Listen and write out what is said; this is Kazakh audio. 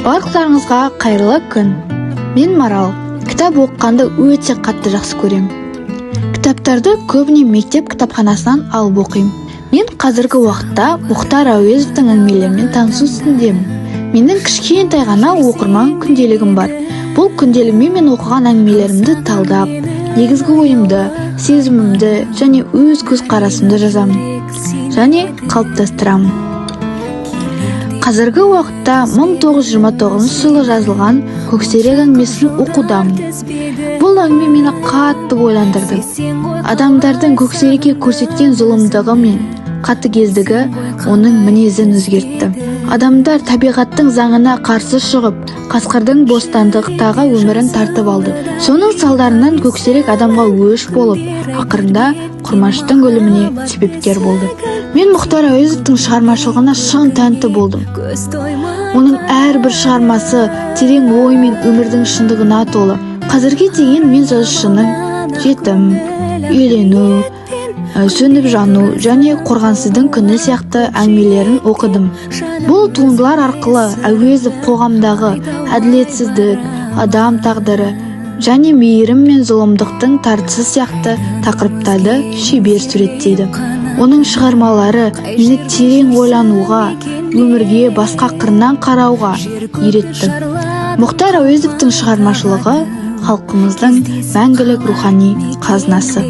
Барлықтарыңызға қайырлы күн. Мен Марал. Кітап оқығанды өте қатты жақсы көрем. Кітаптарды көбіне мектеп кітапханасынан алып оқимын. Мен қазіргі уақытта Мұхтар Әуезовтың әңгімелерімен танысу үстіндемін. Менің кішкентай ғана оқырман күнделігім бар. Бұл күнделігіме мен оқыған әңгімелерімді талдап, негізгі ойымды, сезімімді және өз көзқарасымды жазамын және қалыптастырамын. Қазіргі уақытта 1929 жылы жазылған Көксерек әңгімесін оқудамын. Бұл әңгіме мені қатты ойландырды. Адамдардың көксерекке көрсеткен зұлымдығы мен қатыгездігі оның мінезін өзгертті. Адамдар табиғаттың заңына қарсы шығып, қасқырдың бостандықтағы өмірін тартып алды. Соның салдарынан көксерек адамға өш болып, ақырында Құрмаштың өліміне себепкер болды. Мен Мұхтар Әуезовтың шығармашылығына шын тәнті болдым. Оның әрбір шығармасы терең ой мен өмірдің шындығына толы. Қазірге дейін мен жазушының жетім, үйлену, сөніп жану және қорғансыздың күні сияқты әңгімелерін оқыдым. Бұл туындылар арқылы Әуезов қоғамдағы әділетсіздік, адам тағдыры және мейірім мен зұлымдықтың тартысы сияқты тақырыптарды шебер суреттейді. Оның шығармалары мені терең ойлануға, өмірге басқа қырынан қарауға үйретті. Мұхтар Әуезовтың шығармашылығы халқымыздың мәңгілік рухани қазынасы.